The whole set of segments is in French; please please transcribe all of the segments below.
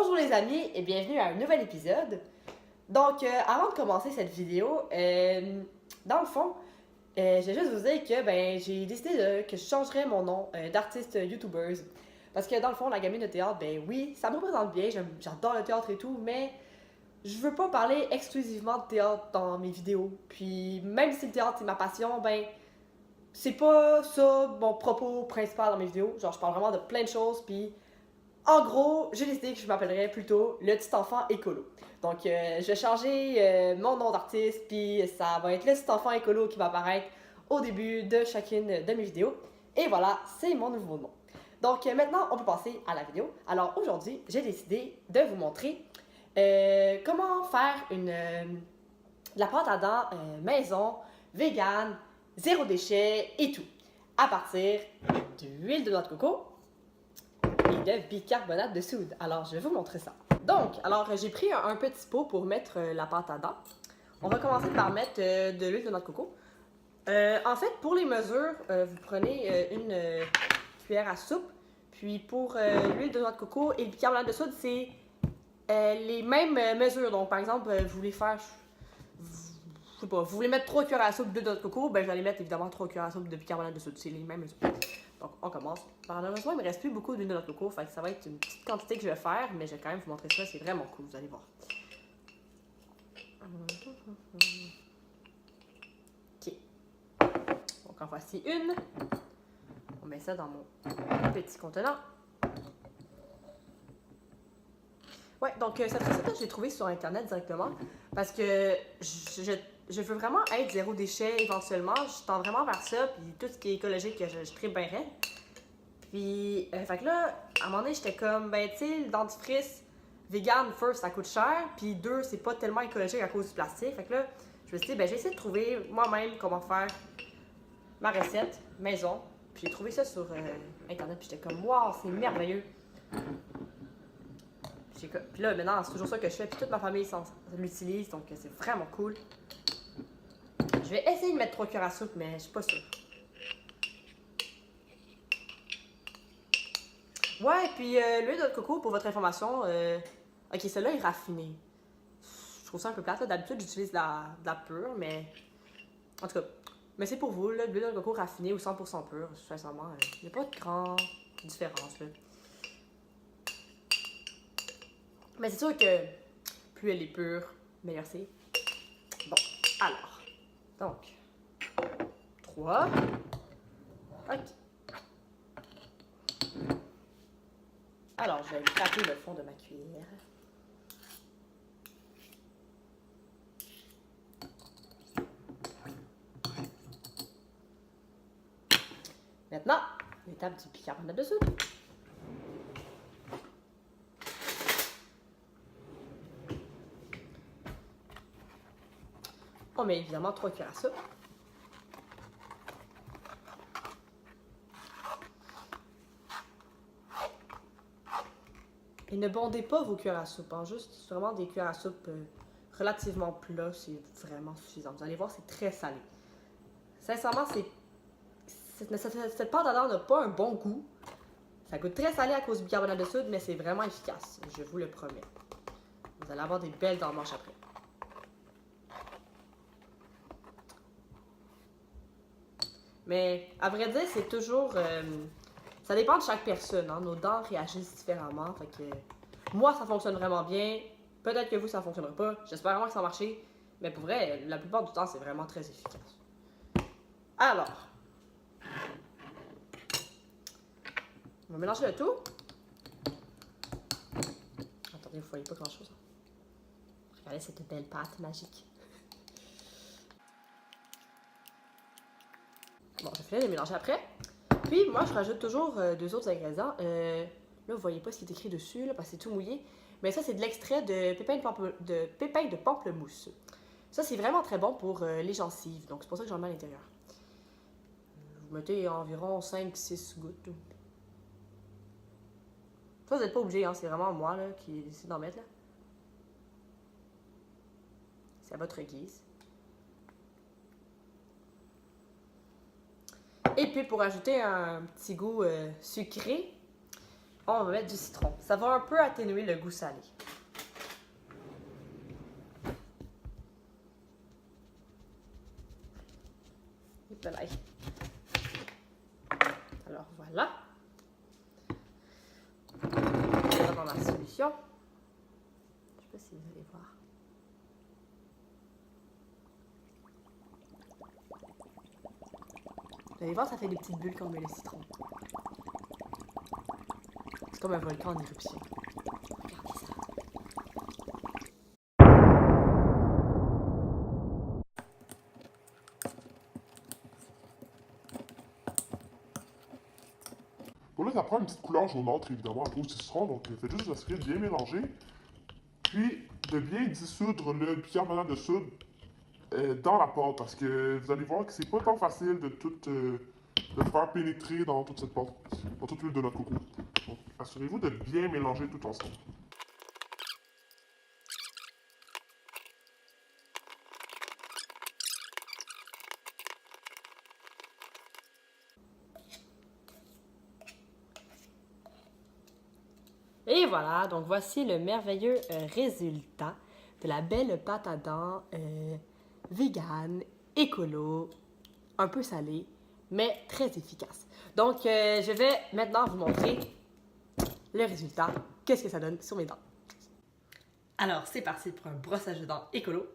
Bonjour les amis et bienvenue à un nouvel épisode. Donc, avant de commencer cette vidéo, dans le fond, je vais juste vous dire que j'ai décidé que je changerais mon nom d'artiste YouTubers. Parce que dans le fond, la gamine de théâtre, oui, ça me représente bien, j'adore le théâtre et tout, mais je veux pas parler exclusivement de théâtre dans mes vidéos. Puis, même si le théâtre c'est ma passion, c'est pas ça mon propos principal dans mes vidéos. Genre, je parle vraiment de plein de choses, puis en gros, j'ai décidé que je m'appellerais plutôt le petit enfant écolo. Donc, je vais changer mon nom d'artiste, puis ça va être le petit enfant écolo qui va apparaître au début de chacune de mes vidéos. Et voilà, c'est mon nouveau nom. Donc, maintenant, on peut passer à la vidéo. Alors, aujourd'hui, j'ai décidé de vous montrer comment faire de la pâte à dents maison, vegan, zéro déchet et tout, à partir d'huile de noix de coco et de bicarbonate de soude. Alors, je vais vous montrer ça. Donc, j'ai pris un petit pot pour mettre la pâte à dents. On va commencer par mettre de l'huile de noix de coco. En fait, pour les mesures, vous prenez une cuillère à soupe. Puis pour l'huile de noix de coco et le bicarbonate de soude, c'est les mêmes mesures. Donc, par exemple, vous voulez faire, je sais pas, vous voulez mettre 3 cuillères à soupe d'huile de noix de coco, je vais aller mettre évidemment 3 cuillères à soupe de bicarbonate de soude. C'est les mêmes mesures. Donc, on commence. Malheureusement, il me reste plus beaucoup d'huile de noix de coco, fait que ça va être une petite quantité que je vais faire, mais je vais quand même vous montrer ça, c'est vraiment cool, vous allez voir. Ok. Donc, en voici une. On met ça dans mon petit contenant. Ouais, donc cette recette-là, je l'ai trouvée sur Internet directement parce que je veux vraiment être zéro déchet éventuellement. Je tends vraiment vers ça, puis tout ce qui est écologique, je tripe bien raide. Puis, fait que là, à un moment donné, j'étais comme, tu sais, le dentifrice vegan, first, ça coûte cher, puis deux, c'est pas tellement écologique à cause du plastique. Fait que là, je me suis dit, je vais essayer de trouver moi-même comment faire ma recette maison. Puis j'ai trouvé ça sur Internet, puis j'étais comme, wow, c'est merveilleux. Puis là, maintenant, c'est toujours ça que je fais, puis toute ma famille l'utilise, donc c'est vraiment cool. Je vais essayer de mettre 3 cuillères à soupe, mais je suis pas sûre. Ouais, puis l'huile de coco, pour votre information, ok, celle-là est raffinée. Je trouve ça un peu plate, là. D'habitude, j'utilise de la pure, mais en tout cas, mais c'est pour vous, là, l'huile de coco raffinée ou 100% pure, sincèrement, il n'y a pas de grande différence, là. Mais c'est sûr que plus elle est pure, meilleur c'est. Bon, alors, donc, 3. Ok. Alors, je vais gratter le fond de ma cuillère. Maintenant, l'étape du bicarbonate de soude. On met évidemment 3 cuillères à soupe. Et ne bondez pas vos cuillères à soupe, hein, juste vraiment des cuillères à soupe relativement plats, c'est vraiment suffisant. Vous allez voir, c'est très salé. Sincèrement, cette pâte à dents n'a pas un bon goût. Ça goûte très salé à cause du bicarbonate de soude, mais c'est vraiment efficace, je vous le promets. Vous allez avoir des belles dents blanches après. Mais à vrai dire, c'est toujours... ça dépend de chaque personne, hein. Nos dents réagissent différemment, fait que... Moi, ça fonctionne vraiment bien. Peut-être que vous, ça ne fonctionnera pas. J'espère vraiment que ça va marcher. Mais pour vrai, la plupart du temps, c'est vraiment très efficace. Alors... on va mélanger le tout. Attendez, vous ne voyez pas grand-chose. Regardez cette belle pâte magique. Bon, je vais de mélanger après. Puis, moi, je rajoute toujours 2 autres ingrédients. Là, vous voyez pas ce qui est écrit dessus, là, parce que c'est tout mouillé. Mais ça, c'est de l'extrait de pépins de pamplemousse. Ça, c'est vraiment très bon pour les gencives. Donc, c'est pour ça que j'en mets à l'intérieur. Vous mettez environ 5-6 gouttes. Ça, vous n'êtes pas obligé, hein, c'est vraiment moi là, qui décide d'en mettre. C'est à votre guise. Et puis pour ajouter un petit goût sucré, on va mettre du citron. Ça va un peu atténuer le goût salé. Et voilà. Alors voilà. Je vais dans ma solution. Je sais pas si vous allez voir. Vous allez voir, ça fait des petites bulles quand on met le citron. C'est comme un volcan en éruption. Regardez ça. Bon là, ça prend une petite couleur jaunâtre, évidemment, à cause du citron, donc faites juste assurer de bien mélanger. Puis, de bien dissoudre le bicarbonate de soude dans la pâte, parce que vous allez voir que c'est pas tant facile de tout de faire pénétrer dans toute cette pâte, dans toute l'huile de notre coco. Donc, assurez-vous de bien mélanger tout ensemble. Et voilà, donc voici le merveilleux résultat de la belle pâte à dents vegan, écolo, un peu salée, mais très efficace. Donc, je vais maintenant vous montrer le résultat, qu'est-ce que ça donne sur mes dents. Alors, c'est parti pour un brossage de dents écolo.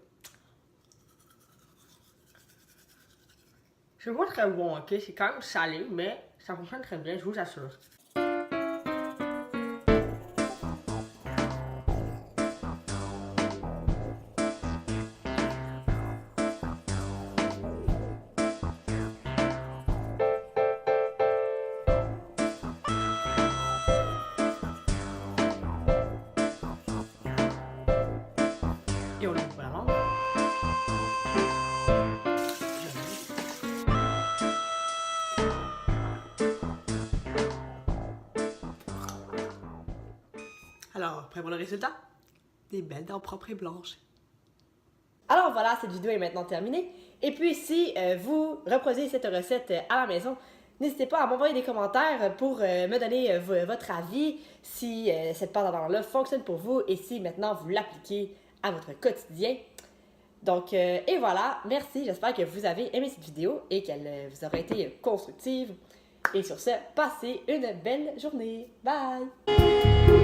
C'est pas très bon, ok? C'est quand même salé, mais ça fonctionne très bien, je vous assure. Et on ouvre la langue. Alors, prêt pour le résultat? Des belles dents propres et blanches. Alors voilà, cette vidéo est maintenant terminée. Et puis si vous reproduisez cette recette à la maison, n'hésitez pas à m'envoyer des commentaires pour me donner votre avis, si cette pâte à dents-là fonctionne pour vous et si maintenant vous l'appliquez à votre quotidien. Donc, et voilà, merci, j'espère que vous avez aimé cette vidéo et qu'elle vous aura été constructive. Et sur ce, passez une belle journée. Bye!